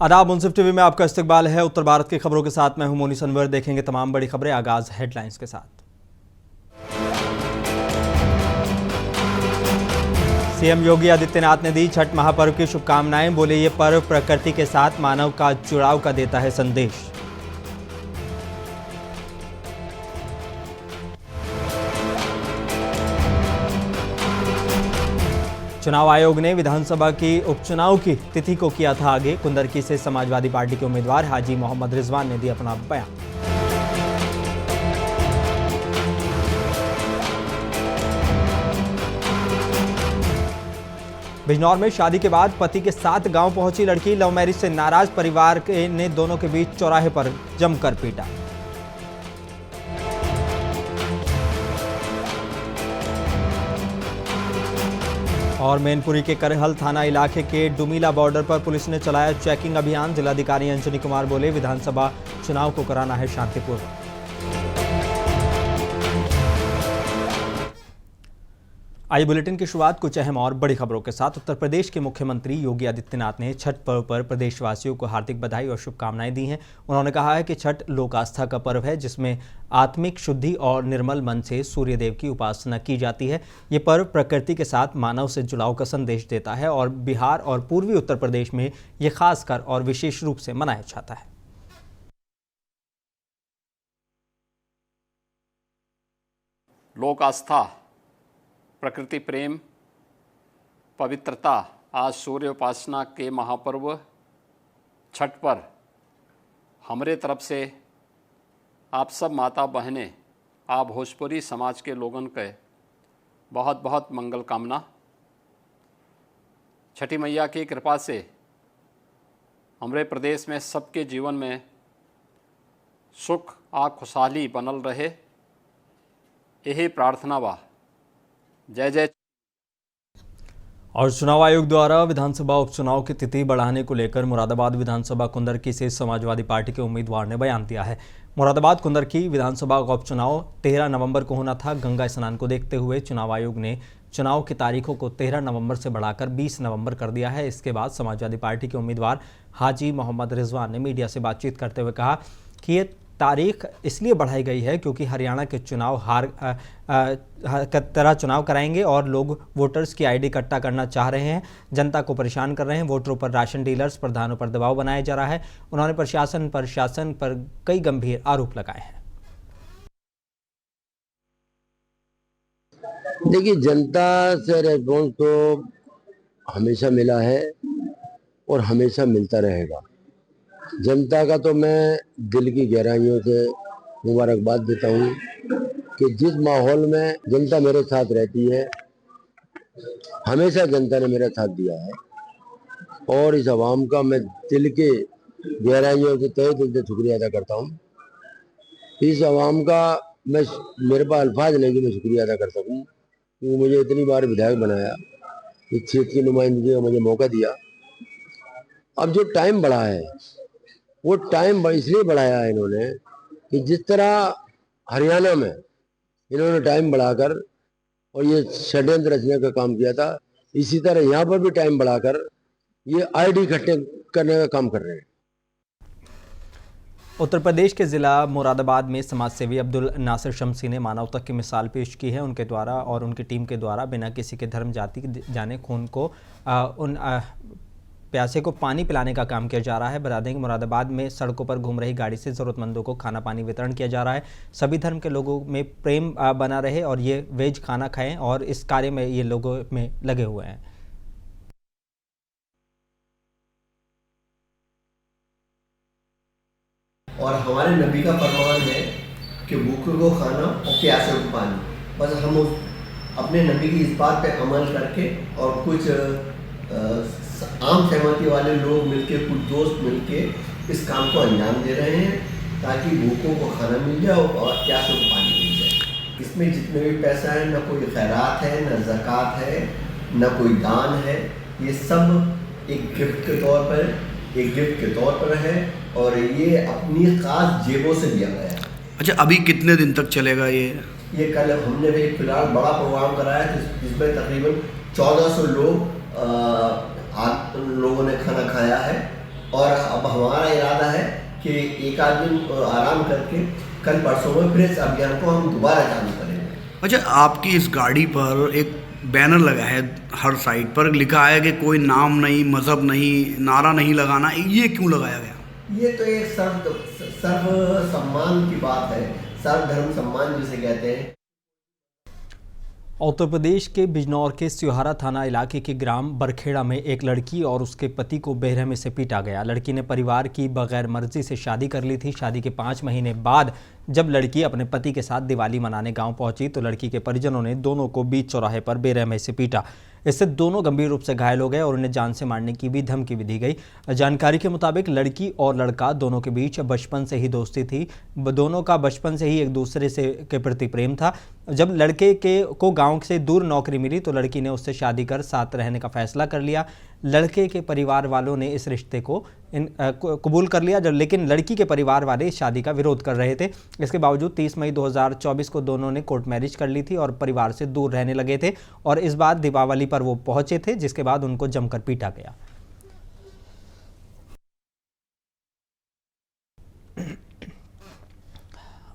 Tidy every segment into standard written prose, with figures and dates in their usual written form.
आदाब, मुंसिफ टीवी में आपका इस्तकबाल है। उत्तर भारत की खबरों के साथ मैं हूं मोनी सनवर। देखेंगे तमाम बड़ी खबरें। आगाज हेडलाइंस के साथ। सीएम योगी आदित्यनाथ ने दी छठ महापर्व की शुभकामनाएं। बोले ये पर्व प्रकृति के साथ मानव का जुड़ाव का देता है संदेश। चुनाव आयोग ने विधानसभा की उपचुनाव की तिथि को किया था आगे। कुंदरकी से समाजवादी पार्टी के उम्मीदवार हाजी मोहम्मद रिजवान ने दिया अपना बयान। बिजनौर में शादी के बाद पति के साथ गांव पहुंची लड़की। लव मैरिज से नाराज परिवार ने दोनों के बीच चौराहे पर जमकर पीटा। और मैनपुरी के करहल थाना इलाके के डुमीला बॉर्डर पर पुलिस ने चलाया चेकिंग अभियान। जिलाधिकारी अंजनी कुमार बोले विधानसभा चुनाव को कराना है शांतिपूर्वक। आइए बुलेटिन की शुरुआत कुछ अहम और बड़ी खबरों के साथ। उत्तर प्रदेश के मुख्यमंत्री योगी आदित्यनाथ ने छठ पर्व पर प्रदेशवासियों को हार्दिक बधाई और शुभकामनाएं दी हैं। उन्होंने कहा है कि छठ लोक आस्था का पर्व है जिसमें आत्मिक शुद्धि और निर्मल मन से सूर्य देव की उपासना की जाती है। ये पर्व प्रकृति के साथ मानव से जुड़ाव का संदेश देता है और बिहार और पूर्वी उत्तर प्रदेश में ये खासकर और विशेष रूप से मनाया जाता है। लोक आस्था, प्रकृति प्रेम, पवित्रता, आज सूर्य उपासना के महापर्व छठ पर हमारे तरफ से आप सब माता बहनें, आप भोजपुरी समाज के लोगन के बहुत बहुत मंगल कामना। छठी मैया की कृपा से हमारे प्रदेश में सबके जीवन में सुख आ खुशहाली बनल रहे, यही प्रार्थना बा। जय जय। और चुनाव आयोग द्वारा विधानसभा उपचुनाव की तिथि बढ़ाने को लेकर मुरादाबाद विधानसभा कुंदरकी से समाजवादी पार्टी के उम्मीदवार ने बयान दिया है। मुरादाबाद कुंदरकी विधानसभा का उपचुनाव 13 नवंबर को होना था। गंगा स्नान को देखते हुए चुनाव आयोग ने चुनाव की तारीखों को 13 नवंबर से बढ़ाकर 20 नवंबर कर दिया है। इसके बाद समाजवादी पार्टी के उम्मीदवार हाजी मोहम्मद रिजवान ने मीडिया से बातचीत करते हुए कहा कि ये तारीख इसलिए बढ़ाई गई है क्योंकि हरियाणा के चुनाव तरह चुनाव कराएंगे और लोग वोटर्स की आईडी इकट्ठा करना चाह रहे हैं, जनता को परेशान कर रहे हैं। वोटरों पर राशन डीलर्स, प्रधानों पर दबाव बनाया जा रहा है। उन्होंने प्रशासन पर कई गंभीर आरोप लगाए हैं। देखिए, जनता से रेस्पॉन्स तो हमेशा मिला है और हमेशा मिलता रहेगा। जनता का तो मैं दिल की गहराइयों से मुबारकबाद देता हूँ कि जिस माहौल में जनता मेरे साथ रहती है, हमेशा जनता ने मेरा साथ दिया है और इस आवाम का मैं दिल के गहराइयों से तहे दिल से शुक्रिया अदा करता हूँ। इस आवाम का मेरे पास अल्फाज नहीं कि मैं शुक्रिया अदा कर सकूँ क्योंकि मुझे इतनी बार विधायक बनाया, इस क्षेत्र की नुमाइंदगी का मुझे मौका दिया। अब जो टाइम बढ़ा है वो टाइम इसलिए बढ़ाया है इन्होंने कि जिस तरह हरियाणा में इन्होंने टाइम बढ़ाकर और ये षड्यंत्र रचने का काम किया था, इसी तरह यहाँ पर भी टाइम बढ़ाकर ये आईडी इकट्ठे करने का काम कर रहे हैं। उत्तर प्रदेश के जिला मुरादाबाद में समाजसेवी अब्दुल नासिर शमसी ने मानवता की मिसाल पेश की है। उनके द्वारा और उनकी टीम के द्वारा बिना किसी के धर्म जाति जाने खून को उन प्यासे को पानी पिलाने का काम किया जा रहा है। बता दें कि मुरादाबाद में सड़कों पर घूम रही गाड़ी से ज़रूरतमंदों को खाना पानी वितरण किया जा रहा है। सभी धर्म के लोगों में प्रेम बना रहे और ये वेज खाना खाएं और इस कार्य में ये लोगों में लगे हुए हैं। और हमारे नबी का फरमान है कि भूखे को खाना और प्यासे को पानी। बस हम अपने नबी की इस बात पे अमल करके और कुछ आम सहमति वाले लोग मिलके, कुछ दोस्त मिलके इस काम को अंजाम दे रहे हैं ताकि भूखों को खाना मिल जाए और प्यासों को पानी मिल जाए। इसमें जितने भी पैसा है, न कोई खैरात है, न ज़कात है, न कोई दान है, ये सब एक गिफ्ट के तौर पर है और ये अपनी खास जेबों से दिया गया है। अच्छा, अभी कितने दिन तक चलेगा ये? कल हमने भी फिलहाल बड़ा प्रोग्राम कराया जिसमें तकरीबन 1400 लोगों ने खाना खाया है और अब हमारा इरादा है कि एक आध दिन आराम करके कल परसों में फिर इस अभियान को हम दोबारा चालू करेंगे। अच्छा, आपकी इस गाड़ी पर एक बैनर लगा है, हर साइड पर लिखा है कि कोई नाम नहीं, मजहब नहीं, नारा नहीं लगाना, ये क्यों लगाया गया? ये तो एक सर्व सम्मान की बात है, सर्वधर्म सम्मान जिसे कहते हैं। उत्तर प्रदेश के बिजनौर के सियोहारा थाना इलाके के ग्राम बरखेड़ा में एक लड़की और उसके पति को बेरहमी से पीटा गया। लड़की ने परिवार की बगैर मर्जी से शादी कर ली थी। शादी के 5 महीने बाद जब लड़की अपने पति के साथ दिवाली मनाने गांव पहुंची तो लड़की के परिजनों ने दोनों को बीच चौराहे पर बेरहमी से पीटा। इससे दोनों गंभीर रूप से घायल हो गए और उन्हें जान से मारने की भी धमकी भी दी गई। जानकारी के मुताबिक लड़की और लड़का दोनों के बीच बचपन से ही दोस्ती थी। दोनों का बचपन से ही एक दूसरे से के प्रति प्रेम था। जब लड़के को गांव से दूर नौकरी मिली तो लड़की ने उससे शादी कर साथ रहने का फैसला कर लिया। लड़के के परिवार वालों ने इस रिश्ते को कबूल कर लिया, लेकिन लड़की के परिवार वाले इस शादी का विरोध कर रहे थे। इसके बावजूद 30 मई 2024 को दोनों ने कोर्ट मैरिज कर ली थी और परिवार से दूर रहने लगे थे और इस बार दीपावली पर वो पहुंचे थे, जिसके बाद उनको जमकर पीटा गया।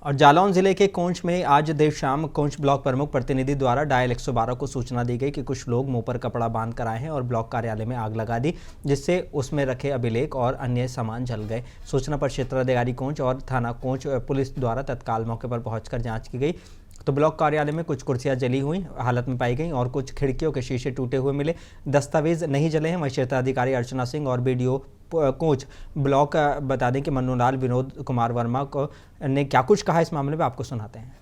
और जालौन जिले के कोंच में आज देर शाम कोंच ब्लॉक प्रमुख प्रतिनिधि द्वारा डायल 112 को सूचना दी गई कि कुछ लोग मुंह पर कपड़ा बांध कर आए हैं और ब्लॉक कार्यालय में आग लगा दी, जिससे उसमें रखे अभिलेख और अन्य सामान जल गए। सूचना पर क्षेत्राधिकारी कोंच और थाना कोंच पुलिस द्वारा तत्काल मौके पर पहुंचकर जांच की गई तो ब्लॉक कार्यालय में कुछ कुर्सियां जली हुई हालत में पाई गई और कुछ खिड़कियों के शीशे टूटे हुए मिले। दस्तावेज नहीं जले हैं। वहीं क्षेत्राधिकारी अर्चना सिंह और बीडीओ कोच ब्लॉक बता दें कि मन्नूलाल विनोद कुमार वर्मा को ने क्या कुछ कहा इस मामले में, आपको सुनाते हैं।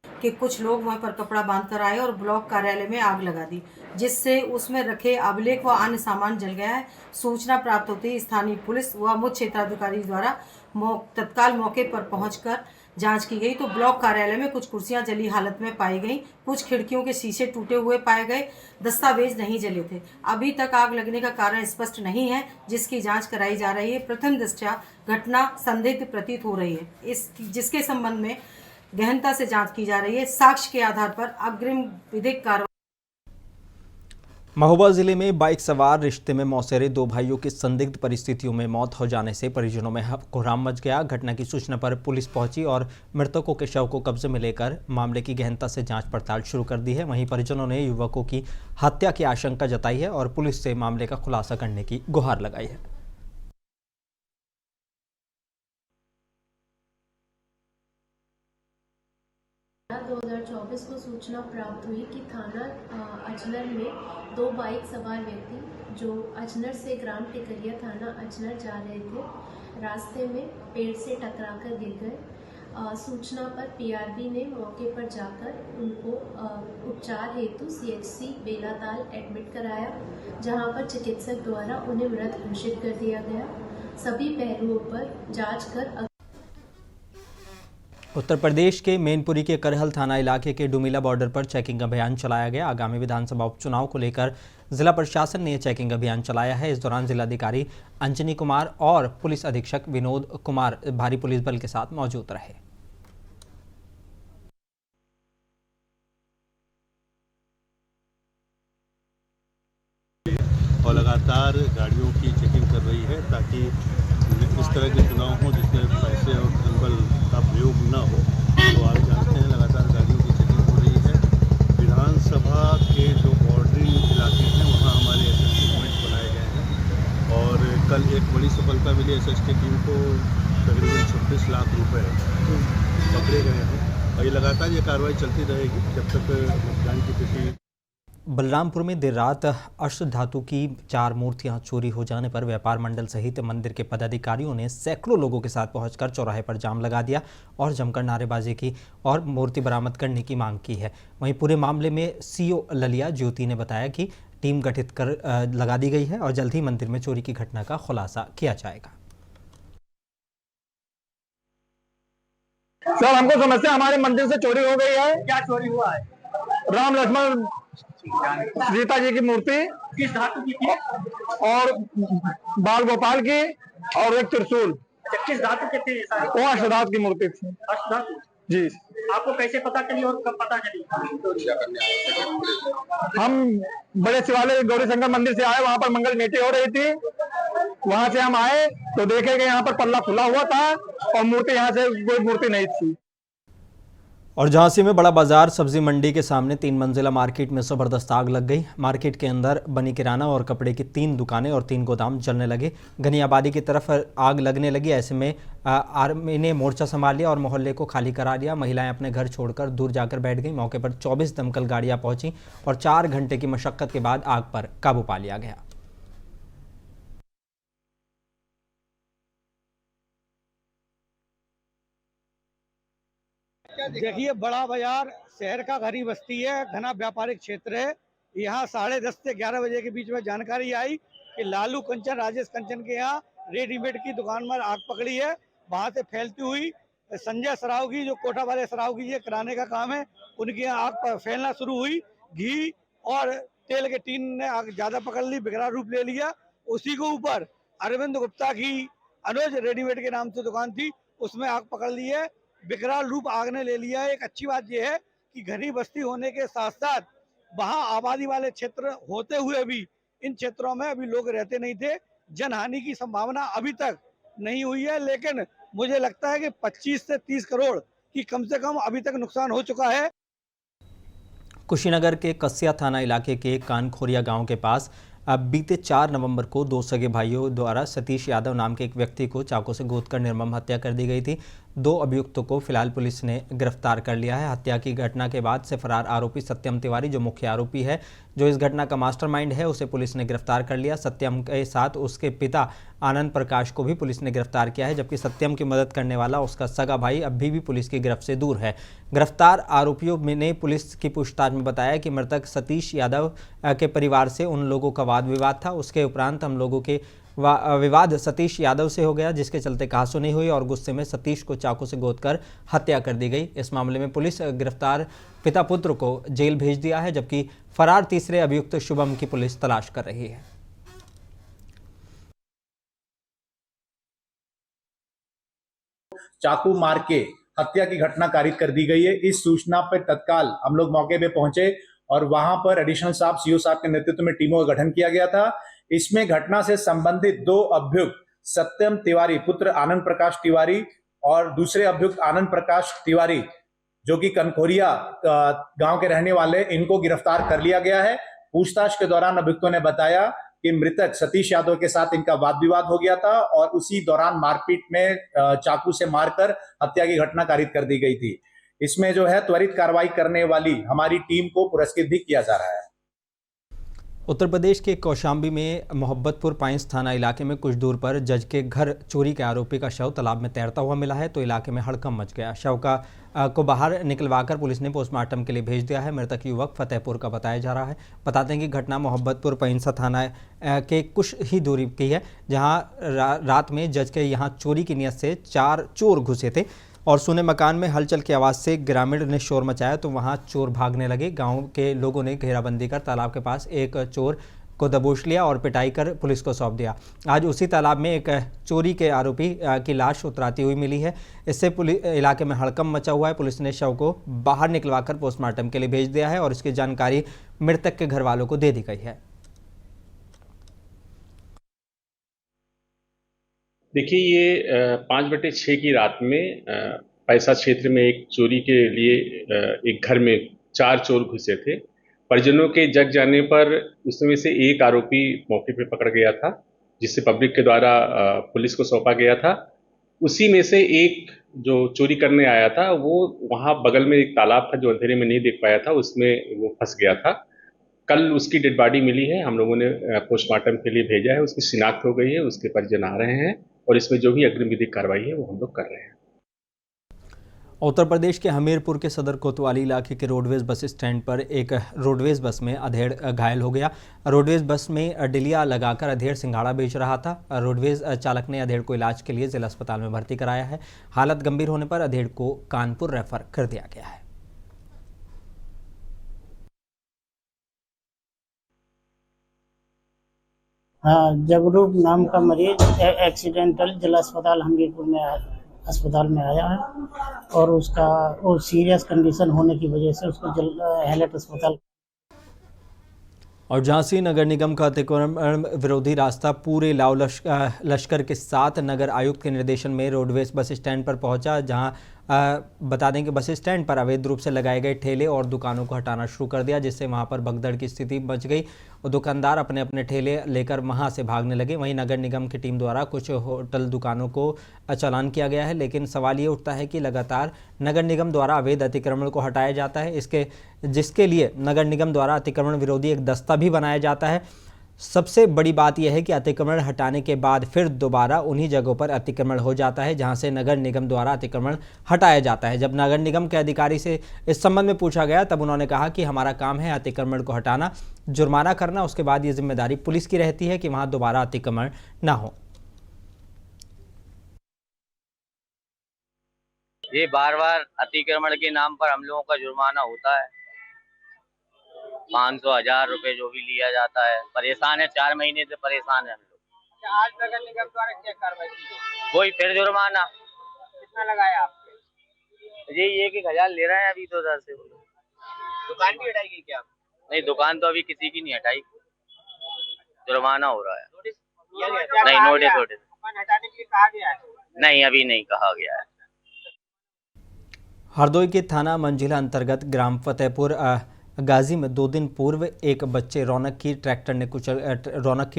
कि कुछ लोग वहां पर कपड़ा बांधकर आए और ब्लॉक कार्यालय में आग लगा दी, जिससे उसमें रखे अभिलेख व अन्य सामान जल गया है। सूचना प्राप्त होते ही स्थानीय पुलिस व मुख्य क्षेत्राधिकारी द्वारा तत्काल मौके पर पहुंचकर जांच की गई तो ब्लॉक कार्यालय में कुछ कुर्सियां जली हालत में पाई गई, कुछ खिड़कियों के शीशे टूटे हुए पाए गए, दस्तावेज नहीं जले थे। अभी तक आग लगने का कारण स्पष्ट नहीं है, जिसकी जांच कराई जा रही है। प्रथम दृष्टया घटना संदिग्ध प्रतीत हो रही है, जिसके संबंध में गहनता से जांच की जा रही है। साक्ष्य के आधार पर अग्रिम विधिक कार्रवाई। महोबा जिले में बाइक सवार रिश्ते में मौसेरे 2 भाइयों की संदिग्ध परिस्थितियों में मौत हो जाने से परिजनों में कोहराम मच गया। घटना की सूचना पर पुलिस पहुंची और मृतकों के शव को कब्जे में लेकर मामले की गहनता से जांच पड़ताल शुरू कर दी है। वहीं परिजनों ने युवकों की हत्या की आशंका जताई है और पुलिस से मामले का खुलासा करने की गुहार लगाई है। 2024 को सूचना प्राप्त हुई कि थाना अजनर में 2 बाइक सवार व्यक्ति जो अजनर से ग्राम टिकरिया थाना अजनर जा रहे थे, रास्ते में पेड़ से टकराकर गिर गए। सूचना पर पीआरबी ने मौके पर जाकर उनको उपचार हेतु सीएचसी बेलाताल एडमिट कराया, जहां पर चिकित्सक द्वारा उन्हें मृत घोषित कर दिया गया। सभी पहलुओं पर जांच कर उत्तर प्रदेश के मैनपुरी के करहल थाना इलाके के डुमिला बॉर्डर पर चेकिंग अभियान चलाया गया। आगामी विधानसभा उपचुनाव को लेकर जिला प्रशासन ने चेकिंग अभियान चलाया है। इस दौरान जिलाधिकारी अंजनी कुमार और पुलिस अधीक्षक विनोद कुमार भारी पुलिस बल के साथ मौजूद रहे। और लगातार गाड़ियों की चेकिंग कर रही है ताकि इस तरह के चुनाव हो जिसमें पैसे और धनबल का प्रयोग न हो। तो आप जानते हैं लगातार गाड़ियों की चेकिंग हो रही है। विधानसभा के जो बॉर्डरिंग इलाके हैं वहाँ हमारे एसएसटी पॉइंट्स बनाए गए हैं और कल एक बड़ी सफलता मिली। एसएसटी टीम को तकरीबन 26 लाख रुपए पकड़े गए हैं और ये लगातार ये कार्रवाई चलती रहेगी जब तक मतदान की तिथि। बलरामपुर में देर रात अष्ट धातु की 4 मूर्तियां चोरी हो जाने पर व्यापार मंडल सहित मंदिर के पदाधिकारियों ने सैकड़ों लोगों के साथ पहुंचकर चौराहे पर जाम लगा दिया और जमकर नारेबाजी की और मूर्ति बरामद करने की मांग की है। वहीं पूरे मामले में सीओ ललिया ज्योति ने बताया कि टीम गठित कर लगा दी गई है और जल्द ही मंदिर में चोरी की घटना का खुलासा किया जाएगा। सर, हमको समस्या हमारे मंदिर से चोरी हो गई है। क्या चोरी हुआ है? राम लक्ष्मण सीता जी की मूर्ति किस धातु की थी? और बाल गोपाल की और एक त्रिशूल। किस धातु के थे? वो अष्टधातु की मूर्ति थी। अष्टधातु। जी। आपको कैसे पता चली और कब पता चली? हम बड़े शिवालय गौरी शंकर मंदिर से आए, वहाँ पर मंगल मेटी हो रही थी। वहाँ से हम आए तो देखे कि यहाँ पर पल्ला खुला हुआ था और मूर्ति, यहाँ से कोई मूर्ति नहीं थी। और झांसी में बड़ा बाजार सब्जी मंडी के सामने 3 मंजिला मार्केट में जबरदस्त आग लग गई। मार्केट के अंदर बनी किराना और कपड़े की 3 दुकानें और 3 गोदाम जलने लगे। घनी आबादी की तरफ आग लगने लगी। ऐसे में आर्मी ने मोर्चा संभाल लिया और मोहल्ले को खाली करा लिया। महिलाएं अपने घर छोड़कर दूर जाकर बैठ गई। मौके पर 24 दमकल गाड़ियां पहुंची और 4 घंटे की मशक्कत के बाद आग पर काबू पा लिया गया। देखिए, बड़ा बाजार शहर का घनी बस्ती है, घना व्यापारिक क्षेत्र है। यहाँ 10:30 से 11 बजे के बीच में जानकारी आई कि लालू कंचन, राजेश कंचन के यहाँ रेडीमेड की दुकान में आग पकड़ी है। वहाँ से फैलती हुई संजय सरावगी, जो कोटा वाले सरावगी ये किराने का काम है, उनके यहाँ आग फैलना शुरू हुई। घी और तेल के टीन ने आग ज्यादा पकड़ ली, विकराल रूप ले लिया। उसी के ऊपर अरविंद गुप्ता की अनुज रेडीमेड के नाम से दुकान थी, उसमें आग पकड़ ली है, विकराल रूप आग ने ले लिया है। एक अच्छी बात यह है कि घनी बस्ती होने के साथ साथ वहाँ आबादी वाले क्षेत्र होते हुए भी इन क्षेत्रों में अभी लोग रहते नहीं थे। जनहानि की संभावना अभी तक नहीं हुई है, लेकिन मुझे लगता है कि 25 से 30 करोड़ की कम से कम अभी तक नुकसान हो चुका है। कुशीनगर के कस्या थाना इलाके के कानखोरिया गांव के पास अब बीते 4 नवंबर को 2 सगे भाइयों द्वारा सतीश यादव नाम के एक व्यक्ति को चाकू से गोदकर निर्मम हत्या कर दी गई थी। 2 अभियुक्तों को फिलहाल पुलिस ने गिरफ्तार कर लिया है। हत्या की घटना के बाद से फरार आरोपी सत्यम तिवारी, जो मुख्य आरोपी है, जो इस घटना का मास्टरमाइंड है, उसे पुलिस ने गिरफ्तार कर लिया। सत्यम के साथ उसके पिता आनंद प्रकाश को भी पुलिस ने गिरफ्तार किया है, जबकि सत्यम की मदद करने वाला उसका सगा भाई अभी भी पुलिस की गिरफ्त से दूर है। गिरफ्तार आरोपियों ने पुलिस की पूछताछ में बताया कि मृतक सतीश यादव के परिवार से उन लोगों का वाद विवाद था। उसके उपरांत हम लोगों के विवाद सतीश यादव से हो गया, जिसके चलते कहासुनी हुई और गुस्से में सतीश को चाकू से गोदकर हत्या कर दी गई। इस मामले में पुलिस गिरफ्तार पिता पुत्र को जेल भेज दिया है, जबकि फरार तीसरे अभियुक्त शुभम की पुलिस तलाश कर रही है। चाकू मार के हत्या की घटना कारित कर दी गई है। इस सूचना पर तत्काल हम लोग मौके पे पहुंचे और वहां पर एडिशनल साहब, सीओ साहब के नेतृत्व में टीमों का गठन किया गया था। इसमें घटना से संबंधित 2 अभियुक्त सत्यम तिवारी पुत्र आनंद प्रकाश तिवारी और दूसरे अभियुक्त आनंद प्रकाश तिवारी, जो कि कनखोरिया गांव के रहने वाले, इनको गिरफ्तार कर लिया गया है। पूछताछ के दौरान अभियुक्तों ने बताया कि मृतक सतीश यादव के साथ इनका वाद विवाद हो गया था और उसी दौरान मारपीट में चाकू से मारकर हत्या की घटना कारित कर दी गई थी। इसमें जो है त्वरित कार्रवाई करने वाली हमारी टीम को पुरस्कृत भी किया जा रहा है। उत्तर प्रदेश के कौशाम्बी में मोहब्बतपुर पाइंस थाना इलाके में कुछ दूर पर जज के घर चोरी के आरोपी का शव तालाब में तैरता हुआ मिला है, तो इलाके में हड़कंप मच गया। शव को बाहर निकलवाकर पुलिस ने पोस्टमार्टम के लिए भेज दिया है। मृतक युवक फतेहपुर का बताया जा रहा है। बताते हैं कि घटना मोहब्बतपुर पाइंस थाना के कुछ ही दूरी की है, जहां रात में जज के यहां चोरी की नीयत से 4 चोर घुसे थे और सुने मकान में हलचल की आवाज़ से ग्रामीण ने शोर मचाया, तो वहां चोर भागने लगे। गांव के लोगों ने घेराबंदी कर तालाब के पास एक चोर को दबोच लिया और पिटाई कर पुलिस को सौंप दिया। आज उसी तालाब में एक चोरी के आरोपी की लाश उतराती हुई मिली है। इससे इलाके में हड़कंप मचा हुआ है। पुलिस ने शव को बाहर निकलवाकर पोस्टमार्टम के लिए भेज दिया है और इसकी जानकारी मृतक के घर वालों को दे दी गई है। देखिए, ये 5/6 की रात में पैसा क्षेत्र में एक चोरी के लिए एक घर में 4 चोर घुसे थे। परिजनों के जग जाने पर उसमें से एक आरोपी मौके पे पकड़ गया था, जिससे पब्लिक के द्वारा पुलिस को सौंपा गया था। उसी में से एक जो चोरी करने आया था, वो वहाँ बगल में एक तालाब था जो अंधेरे में नहीं देख पाया था, उसमें वो फंस गया था। कल उसकी डेड बॉडी मिली है, हम लोगों ने पोस्टमार्टम के लिए भेजा है। उसकी शिनाख्त हो गई है, उसके परिजन आ रहे हैं और इसमें जो भी अग्रिम विधिक कार्रवाई है वो हम लोग कर रहे हैं। उत्तर प्रदेश के हमीरपुर के सदर कोतवाली इलाके के रोडवेज बस स्टैंड पर एक रोडवेज बस में अधेड़ घायल हो गया। रोडवेज बस में डिलिया लगाकर अधेड़ सिंघाड़ा बेच रहा था। रोडवेज चालक ने अधेड़ को इलाज के लिए जिला अस्पताल में भर्ती कराया है। हालत गंभीर होने पर अधेड़ को कानपुर रेफर कर दिया गया है। हाँ, जगरूप नाम का मरीज एक्सीडेंटल जिला अस्पताल हमीरपुर में अस्पताल में आया है और उसका वो सीरियस कंडीशन होने की वजह से उसको हैलेट अस्पताल। और झांसी नगर निगम का अतिक्रमण विरोधी रास्ता पूरे लाव लश्कर के साथ नगर आयुक्त के निर्देशन में रोडवेज बस स्टैंड पर पहुंचा, जहां बता दें कि बस स्टैंड पर अवैध रूप से लगाए गए ठेले और दुकानों को हटाना शुरू कर दिया, जिससे वहां पर भगदड़ की स्थिति बच गई और दुकानदार अपने अपने ठेले लेकर वहां से भागने लगे। वहीं नगर निगम की टीम द्वारा कुछ होटल दुकानों को चालान किया गया है, लेकिन सवाल ये उठता है कि लगातार नगर निगम द्वारा अवैध अतिक्रमण को हटाया जाता है, जिसके लिए नगर निगम द्वारा अतिक्रमण विरोधी एक दस्ता भी बनाया जाता है। सबसे बड़ी बात यह है कि अतिक्रमण हटाने के बाद फिर दोबारा उन्हीं जगहों पर अतिक्रमण हो जाता है जहां से नगर निगम द्वारा अतिक्रमण हटाया जाता है। जब नगर निगम के अधिकारी से इस संबंध में पूछा गया तब उन्होंने कहा कि हमारा काम है अतिक्रमण को हटाना, जुर्माना करना, उसके बाद ये जिम्मेदारी पुलिस की रहती है कि वहां दोबारा अतिक्रमण ना हो। ये बार बार अतिक्रमण के नाम पर हम लोगों का जुर्माना होता है, 500-1000 रुपए जो भी लिया जाता है। परेशान है, 4 महीने से परेशान है हम लोग। आज नगर निगम द्वारा क्या कार्रवाई की? वही फिर जुर्माना। कितना लगाया आपने? ये 1,000 ले रहे हैं अभी तो उधर से। दुकान भी हटाई गई क्या? नहीं, दुकान तो अभी किसी की नहीं हटाई, जुर्माना हो रहा है। नोटिस किया गया? नहीं, नोटिस दुकान हटाने के लिए कहा गया है? नहीं, अभी नहीं कहा गया है। हरदोई के थाना मंझिला अंतर्गत ग्राम फतेहपुर गाजी में 2 दिन पूर्व एक बच्चे रौनक की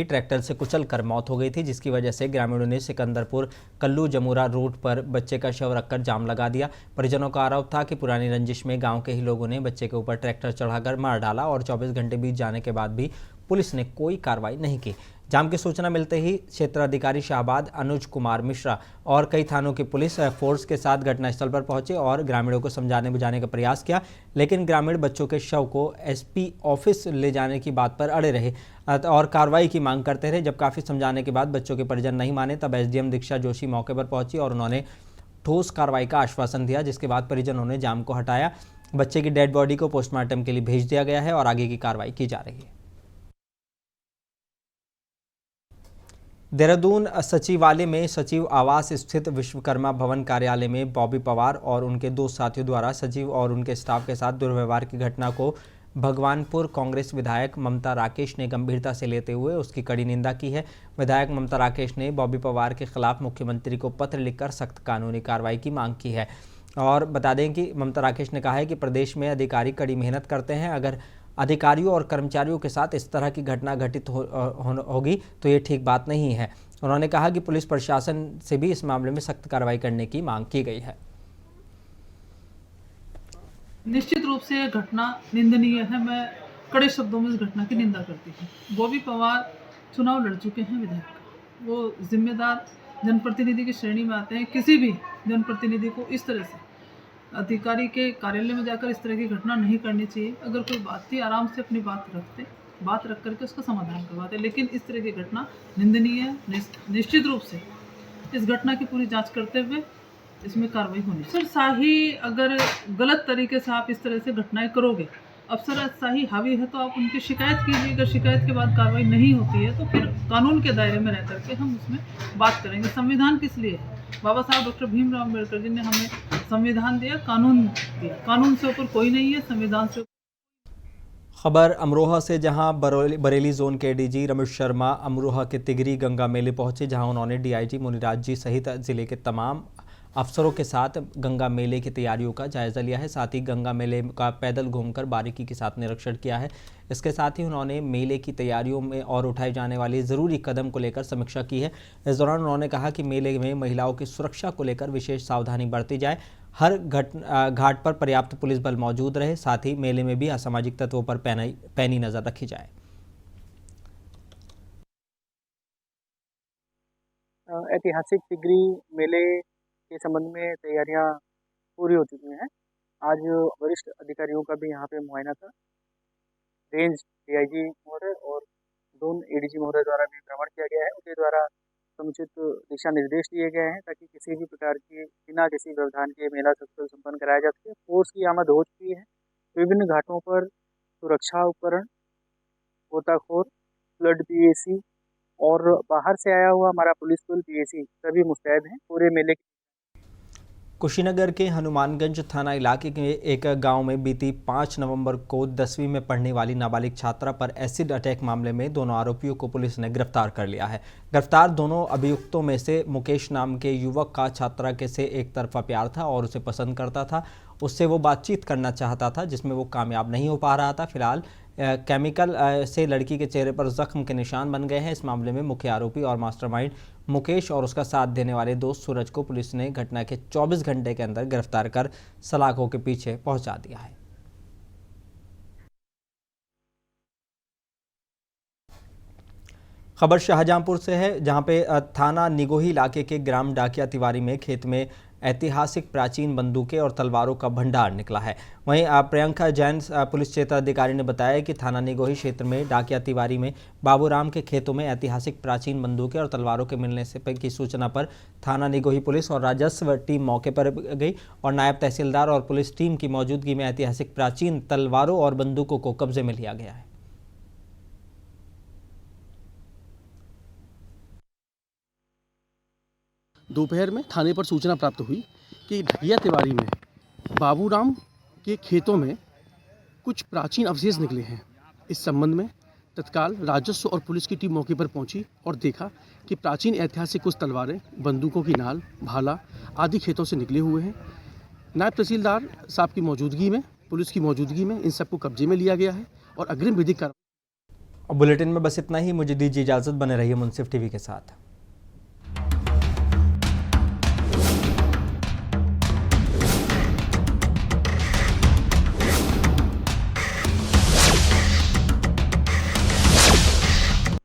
ट्रैक्टर से कुचल कर मौत हो गई थी, जिसकी वजह से ग्रामीणों ने सिकंदरपुर कल्लू जमुरा रोड पर बच्चे का शव रखकर जाम लगा दिया। परिजनों का आरोप था कि पुरानी रंजिश में गांव के ही लोगों ने बच्चे के ऊपर ट्रैक्टर चढ़ाकर मार डाला और 24 घंटे बीत जाने के बाद भी पुलिस ने कोई कार्रवाई नहीं की। जाम की सूचना मिलते ही क्षेत्राधिकारी शाहबाद अनुज कुमार मिश्रा और कई थानों की पुलिस फोर्स के साथ घटनास्थल पर पहुंचे और ग्रामीणों को समझाने बुझाने का प्रयास किया, लेकिन ग्रामीण बच्चों के शव को एसपी ऑफिस ले जाने की बात पर अड़े रहे और कार्रवाई की मांग करते रहे। जब काफ़ी समझाने के बाद बच्चों के परिजन नहीं माने तब एसडीएम दीक्षा जोशी मौके पर पहुंची और उन्होंने ठोस कार्रवाई का आश्वासन दिया, जिसके बाद परिजनों ने जाम को हटाया। बच्चे की डेड बॉडी को पोस्टमार्टम के लिए भेज दिया गया है और आगे की कार्रवाई की जा रही है। देहरादून सचिवालय में सचिव आवास स्थित विश्वकर्मा भवन कार्यालय में बॉबी पवार और उनके 2 साथियों द्वारा सचिव और उनके स्टाफ के साथ दुर्व्यवहार की घटना को भगवानपुर कांग्रेस विधायक ममता राकेश ने गंभीरता से लेते हुए उसकी कड़ी निंदा की है। विधायक ममता राकेश ने बॉबी पवार के खिलाफ मुख्यमंत्री को पत्र लिखकर सख्त कानूनी कार्रवाई की मांग की है और बता दें कि ममता राकेश ने कहा है कि प्रदेश में अधिकारी कड़ी मेहनत करते हैं, अगर अधिकारियों और कर्मचारियों के साथ इस तरह की घटना घटित होगी तो ये ठीक बात नहीं है। उन्होंने कहा कि पुलिस प्रशासन से भी इस मामले में सख्त कार्रवाई करने की मांग की गई है। निश्चित रूप से यह घटना निंदनीय है। मैं कड़े शब्दों में इस घटना की निंदा करती हूँ। बॉबी पवार चुनाव लड़ चुके हैं विधायक, वो जिम्मेदार जनप्रतिनिधि की श्रेणी में आते हैं। किसी भी जनप्रतिनिधि को इस तरह से अधिकारी के कार्यालय में जाकर इस तरह की घटना नहीं करनी चाहिए। अगर कोई बात थी आराम से अपनी बात रख करके उसका समाधान करवाते, लेकिन इस तरह की घटना निंदनीय है। निश्चित रूप से इस घटना की पूरी जांच करते हुए इसमें कार्रवाई होनी चाहिए। अफसरशाही अगर गलत तरीके से आप इस तरह से घटनाएं करोगे, अफसरशाही हावी है तो आप उनकी शिकायत कीजिए। अगर शिकायत के बाद कार्रवाई नहीं होती है तो फिर कानून के दायरे में रह करके हम उसमें बात करेंगे। संविधान किस लिए है? बाबा साहब डॉक्टर भीमराव अम्बेडकर जी ने हमें संविधान दिया, कानून दिया। कानून से ऊपर कोई नहीं है, संविधान से। खबर अमरोहा से, जहां बरेली जोन के एडीजी रमेश शर्मा अमरोहा के तिगरी गंगा मेले पहुंचे, जहां उन्होंने डीआईजी मुनिराज जी सहित जिले के तमाम अफसरों के साथ गंगा मेले की तैयारियों का जायजा लिया है। साथ ही गंगा मेले का पैदल घूमकर बारीकी के साथ निरीक्षण किया है। इसके साथ ही उन्होंने मेले की तैयारियों में और उठाए जाने वाले ज़रूरी कदम को लेकर समीक्षा की है। इस दौरान उन्होंने कहा कि मेले में महिलाओं की सुरक्षा को लेकर विशेष सावधानी बरती जाए, हर घाट पर पर्याप्त पुलिस बल मौजूद रहे, साथ ही मेले में भी असामाजिक तत्वों पर पैनी नज़र रखी जाए। ऐतिहासिक तिगरी मेले के संबंध में तैयारियां पूरी हो चुकी हैं। आज वरिष्ठ अधिकारियों का भी यहाँ पे मुआयना था। रेंज डीआईजी महोदय और जोन एडीजी महोदय द्वारा भी भ्रमण किया गया है। उनके द्वारा समुचित दिशा निर्देश दिए गए हैं ताकि किसी भी प्रकार की बिना किसी व्यवधान के मेला सफल संपन्न कराया जा सके। फोर्स की आमद हो चुकी है। विभिन्न घाटों पर सुरक्षा उपकरण, गोताखोर, फ्लड पीएसी और बाहर से आया हुआ हमारा पुलिस बल पीएसी सभी मुस्तैद हैं। पूरे मेले कुशीनगर के हनुमानगंज थाना इलाके के एक गांव में बीती 5 नवंबर को 10वीं में पढ़ने वाली नाबालिग छात्रा पर एसिड अटैक मामले में दोनों आरोपियों को पुलिस ने गिरफ्तार कर लिया है। गिरफ्तार दोनों अभियुक्तों में से मुकेश नाम के युवक का छात्रा के से एक तरफा प्यार था और उसे पसंद करता था। उससे वो बातचीत करना चाहता था जिसमें वो कामयाब नहीं हो पा रहा था। फिलहाल केमिकल से लड़की के चेहरे पर जख्म के निशान बन गए हैं। इस मामले में मुख्य आरोपी और मास्टरमाइंड मुकेश और उसका साथ देने वाले दोस्त सूरज को पुलिस ने घटना के 24 घंटे के अंदर गिरफ्तार कर सलाखों के पीछे पहुंचा दिया है। खबर शाहजहांपुर से है, जहां पे थाना निगोही इलाके के ग्राम डाकिया तिवारी में खेत में ऐतिहासिक प्राचीन बंदूकें और तलवारों का भंडार निकला है। वहीं प्रियंका जैन पुलिस क्षेत्र अधिकारी ने बताया कि थाना निगोही क्षेत्र में डाकिया तिवारी में बाबूराम के खेतों में ऐतिहासिक प्राचीन बंदूकें और तलवारों के मिलने से की सूचना पर थाना निगोही पुलिस और राजस्व टीम मौके पर गई और नायब तहसीलदार और पुलिस टीम की मौजूदगी में ऐतिहासिक प्राचीन तलवारों और बंदूकों को कब्जे में लिया गया है। दोपहर में थाने पर सूचना प्राप्त हुई कि ढकिया तिवारी में बाबूराम के खेतों में कुछ प्राचीन अवशेष निकले हैं। इस संबंध में तत्काल राजस्व और पुलिस की टीम मौके पर पहुंची और देखा कि प्राचीन ऐतिहासिक कुछ तलवारें, बंदूकों की नाल, भाला आदि खेतों से निकले हुए हैं। नायब तहसीलदार साहब की मौजूदगी में, पुलिस की मौजूदगी में इन सबको कब्जे में लिया गया है और अग्रिम विधिक कार्रवाई। बुलेटिन में बस इतना ही। मुझे दीजिए इजाज़त। बने रहिए मुंसिफ टीवी के साथ।